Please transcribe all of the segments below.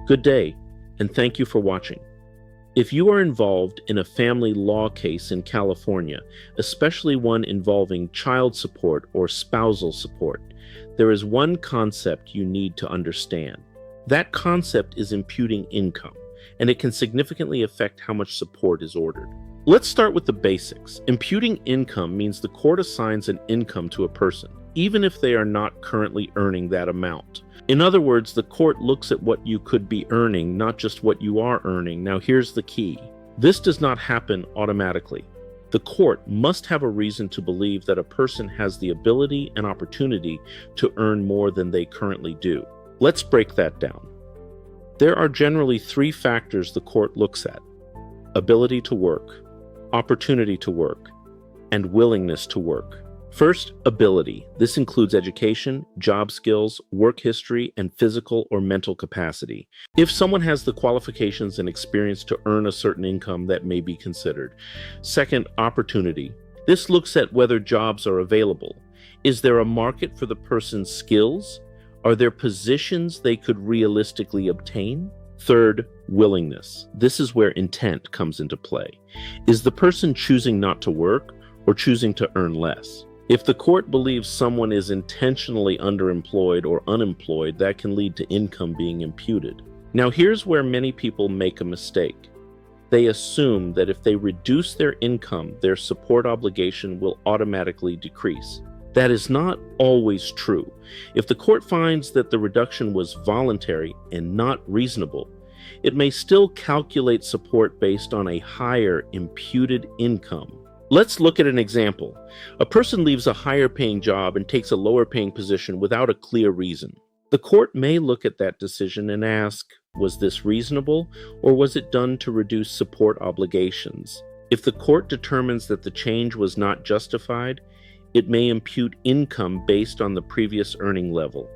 Good day, and thank you for watching. If you are involved in a family law case in California, especially one involving child support or spousal support, there is one concept you need to understand. That concept is imputing income, and it can significantly affect how much support is ordered. Let's start with the basics. Imputing income means the court assigns an income to a person, even if they are not currently earning that amount. In other words, the court looks at what you could be earning, not just what you are earning. Now, here's the key. This does not happen automatically. The court must have a reason to believe that a person has the ability and opportunity to earn more than they currently do. Let's break that down. There are generally three factors the court looks at: ability to work, opportunity to work, and willingness to work. First, ability. This includes education, job skills, work history, and physical or mental capacity. If someone has the qualifications and experience to earn a certain income, that may be considered. Second, opportunity. This looks at whether jobs are available. Is there a market for the person's skills? Are there positions they could realistically obtain? Third, willingness. This is where intent comes into play. Is the person choosing not to work or choosing to earn less? If the court believes someone is intentionally underemployed or unemployed, that can lead to income being imputed. Now, here's where many people make a mistake. They assume that if they reduce their income, their support obligation will automatically decrease. That is not always true. If the court finds that the reduction was voluntary and not reasonable, it may still calculate support based on a higher imputed income. Let's look at an example. A person leaves a higher paying job and takes a lower paying position without a clear reason. The court may look at that decision and ask, was this reasonable, or was it done to reduce support obligations? If the court determines that the change was not justified, it may impute income based on the previous earning level.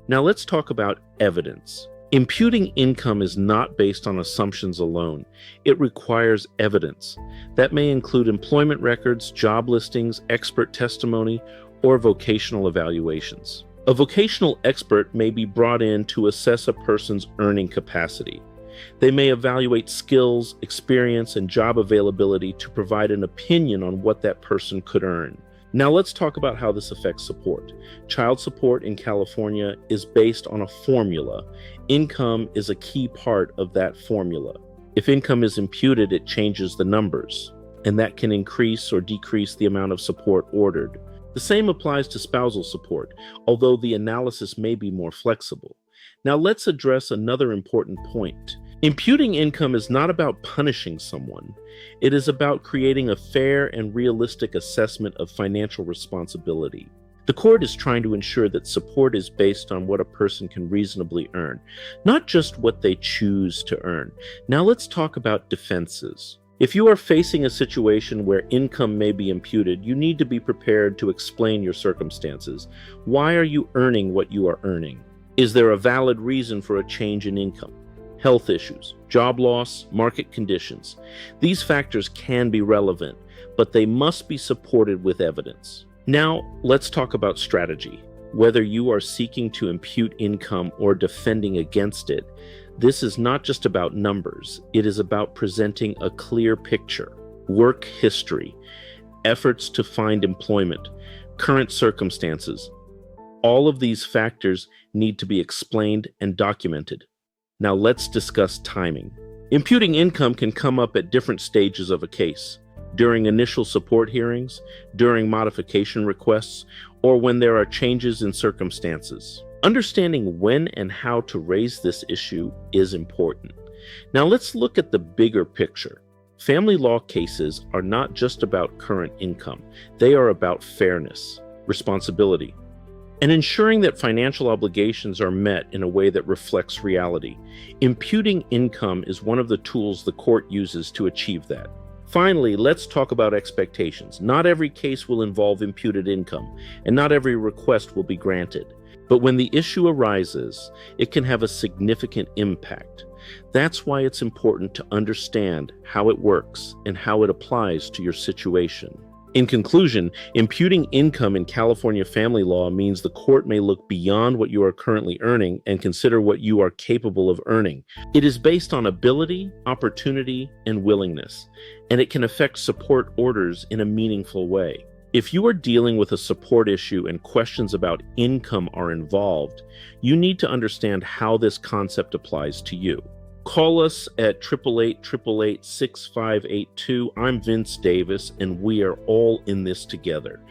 Now let's talk about evidence. Imputing income is not based on assumptions alone. It requires evidence. That may include employment records, job listings, expert testimony, or vocational evaluations. A vocational expert may be brought in to assess a person's earning capacity. They may evaluate skills, experience, and job availability to provide an opinion on what that person could earn. Now let's talk about how this affects support. Child support in California is based on a formula. Income is a key part of that formula. If income is imputed, it changes the numbers, and that can increase or decrease the amount of support ordered. The same applies to spousal support, although the analysis may be more flexible. Now let's address another important point. Imputing income is not about punishing someone. It is about creating a fair and realistic assessment of financial responsibility. The court is trying to ensure that support is based on what a person can reasonably earn, not just what they choose to earn. Now let's talk about defenses. If you are facing a situation where income may be imputed, you need to be prepared to explain your circumstances. Why are you earning what you are earning? Is there a valid reason for a change in income? Health issues, job loss, market conditions. These factors can be relevant, but they must be supported with evidence. Now, let's talk about strategy. Whether you are seeking to impute income or defending against it, this is not just about numbers. It is about presenting a clear picture. Work history, efforts to find employment, current circumstances. All of these factors need to be explained and documented. Now let's discuss timing. Imputing income can come up at different stages of a case: during initial support hearings, during modification requests, or when there are changes in circumstances. Understanding when and how to raise this issue is important. Now let's look at the bigger picture. Family law cases are not just about current income. They are about fairness, responsibility, and ensuring that financial obligations are met in a way that reflects reality. Imputing income is one of the tools the court uses to achieve that. Finally, let's talk about expectations. Not every case will involve imputed income, and not every request will be granted. But when the issue arises, it can have a significant impact. That's why it's important to understand how it works and how it applies to your situation. In conclusion, imputing income in California family law means the court may look beyond what you are currently earning and consider what you are capable of earning. It is based on ability, opportunity, and willingness, and it can affect support orders in a meaningful way. If you are dealing with a support issue and questions about income are involved, you need to understand how this concept applies to you. Call us at 888-888-6582. I'm Vince Davis, and we are all in this together.